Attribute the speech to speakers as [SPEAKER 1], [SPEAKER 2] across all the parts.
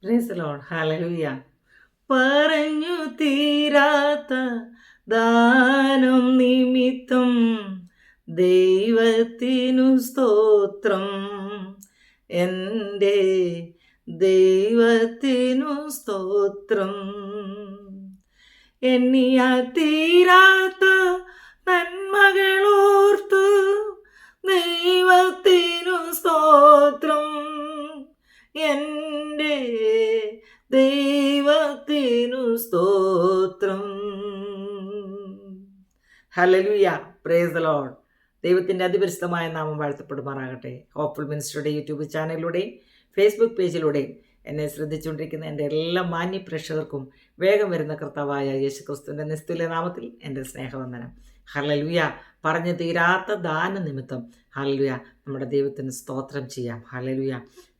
[SPEAKER 1] Praise Lord. Hallelujah. പറഞ്ഞു തീരാത്ത ദാനം നിമിത്തം ദൈവത്തിനു സ്തോത്രം. എൻ്റെ ദൈവത്തിനു സ്തോത്രം. എണ്ണിയാ തീരാത്ത നന്മകളോർത്തു ദൈവത്തിനു സ്തോത്രം. എൻ്റെ ദൈവത്തിനു സ്തോത്രം. ഹല്ലേലൂയ. Praise the Lord. ദൈവത്തിൻ്റെ അതിപരിശുദ്ധമായ നാമം വാഴ്ത്തപ്പെടുമാറാകട്ടെ. ഹോപ്പ്ഫുൾ മിനിസ്റ്ററുടെ യൂട്യൂബ് ചാനലിലൂടെയും ഫേസ്ബുക്ക് പേജിലൂടെയും എന്നെ ശ്രദ്ധിച്ചുകൊണ്ടിരിക്കുന്ന എൻ്റെ എല്ലാ മാന്യ പ്രേക്ഷകർക്കും വേഗം വരുന്ന കർത്താവായ യേശുക്രിസ്തുവിൻ്റെ നിസ്തുല്യ നാമത്തിൽ എൻ്റെ സ്നേഹവന്ദനം. ഹല്ലേലൂയ. പറഞ്ഞു തീരാത്ത ദാന നിമിത്തം ഹല്ലേലൂയ നമ്മുടെ ദൈവത്തിന് സ്തോത്രം ചെയ്യാം. ഹല്ലേലൂയ.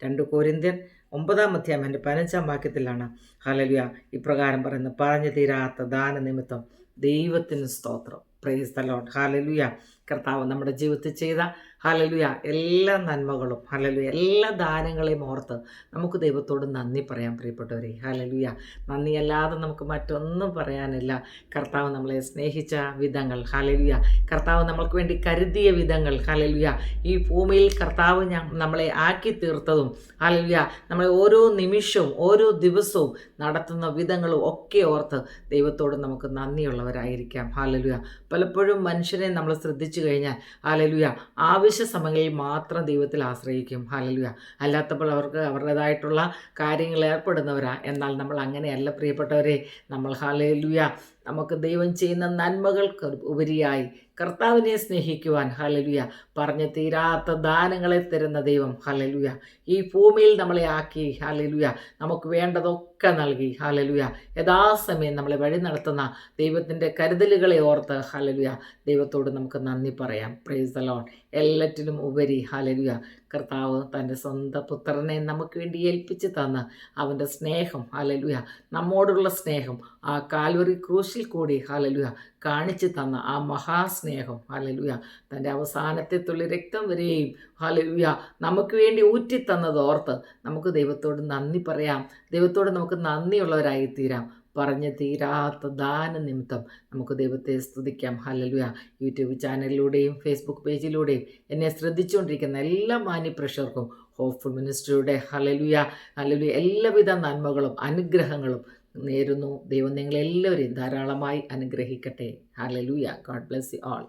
[SPEAKER 1] 2 കൊരിന്ത്യർ 9-ാം അധ്യായം 15-ാം വാക്യത്തിലാണ് ഹല്ലേലൂയ ഇപ്രകാരം പറയുന്നത്: പറഞ്ഞു തീരാത്ത ദാന നിമിത്തം ദൈവത്തിന് സ്തോത്രം. Praise the Lord. ഹല്ലേലൂയ. കർത്താവ് നമ്മുടെ ജീവിതത്തിൽ ചെയ്ത ഹല്ലേലൂയ എല്ലാ നന്മകളും ഹല്ലേലൂയ എല്ലാ ദാനങ്ങളെയും ഓർത്ത് നമുക്ക് ദൈവത്തോട് നന്ദി പറയാം പ്രിയപ്പെട്ടവരെ. ഹല്ലേലൂയ. നന്ദിയല്ലാതെ നമുക്ക് മറ്റൊന്നും പറയാനില്ല. കർത്താവ് നമ്മളെ സ്നേഹിച്ച വിധങ്ങൾ ഹല്ലേലൂയ, കർത്താവ് നമ്മൾക്ക് വേണ്ടി കരുതിയ വിധങ്ങൾ ഹല്ലേലൂയ, ഈ ഭൂമിയിൽ കർത്താവ് നമ്മളെ ആക്കി തീർത്തതും ഹല്ലേലൂയ, നമ്മളെ ഓരോ നിമിഷവും ഓരോ ദിവസവും നടത്തുന്ന വിധങ്ങളും ഒക്കെ ഓർത്ത് ദൈവത്തോട് നമുക്ക് നന്ദിയുള്ളവരായിരിക്കാം. ഹല്ലേലൂയ. പലപ്പോഴും മനുഷ്യനെ നമ്മൾ ശ്രദ്ധിച്ചു കഴിഞ്ഞാൽ ഹല്ലേലൂയ ആവശ്യ സമയങ്ങളിൽ മാത്രം ദൈവത്തിൽ ആശ്രയിക്കും. ഹല്ലേലൂയ. അല്ലാത്തപ്പോൾ അവർക്ക് അവരുടേതായിട്ടുള്ള കാര്യങ്ങൾ ഏർപ്പെടുന്നവരാ. എന്നാൽ നമ്മൾ അങ്ങനെയല്ല പ്രിയപ്പെട്ടവരെ. നമ്മൾ ഹല്ലേലൂയ നമുക്ക് ദൈവം ചെയ്യുന്ന നന്മകൾക്ക് ഉപരിയായി കർത്താവിനെ സ്നേഹിക്കുവാൻ ഹല്ലേലൂയ പറഞ്ഞു തീരാത്ത ദാനങ്ങളെ തരുന്ന ദൈവം ഹല്ലേലൂയ ഈ ഭൂമിയിൽ നമ്മളെ ആക്കി ഹല്ലേലൂയ നമുക്ക് വേണ്ടതൊക്കെ നൽകി ഹല്ലേലൂയ യഥാസമയം നമ്മളെ വഴി നടത്തുന്ന ദൈവത്തിൻ്റെ കരുതലുകളെ ഓർത്ത് ഹല്ലേലൂയ ദൈവത്തോട് നമുക്ക് നന്ദി പറയാം. Praise the Lord. എല്ലാറ്റിലും ഉപരി ഹല്ലേലൂയ കർത്താവ് തൻ്റെ സ്വന്തം പുത്രനെ നമുക്ക് വേണ്ടി ഏൽപ്പിച്ച് തന്ന് അവൻ്റെ സ്നേഹം ഹല്ലേലൂയ നമ്മോടുള്ള സ്നേഹം ആ കാൽവറി ക്രൂശിൽ കൂടി ഹല്ലേലൂയ കാണിച്ചു തന്ന ആ മഹാസ്നേഹം ഹല്ലേലൂയ തൻ്റെ അവസാനത്തെ തുള്ളി രക്തം വരെയും ഹല്ലേലൂയ നമുക്ക് വേണ്ടി ഊറ്റിത്തന്നത് ഓർത്ത് നമുക്ക് ദൈവത്തോട് നന്ദി പറയാം. ദൈവത്തോട് നമുക്ക് നന്ദിയുള്ളവരായി തീരാം. പറഞ്ഞു തീരാത്ത ദാന നിമിത്തം നമുക്ക് ദൈവത്തെ സ്തുതിക്കാം. ഹല്ലേലൂയ. യൂട്യൂബ് ചാനലിലൂടെയും ഫേസ്ബുക്ക് പേജിലൂടെയും എന്നെ ശ്രദ്ധിച്ചുകൊണ്ടിരിക്കുന്ന എല്ലാ മാന്യ പ്രേക്ഷകർക്കും ഹോപ്പ്ഫുൾ മിനിസ്റ്ററിയുടെ ഹല്ലേലൂയ ഹല്ലേലൂയ എല്ലാവിധ നന്മകളും അനുഗ്രഹങ്ങളും നേരുന്നു. ദൈവം നിങ്ങളെല്ലാവരെയും ധാരാളമായി അനുഗ്രഹിക്കട്ടെ. Hallelujah. God bless you all.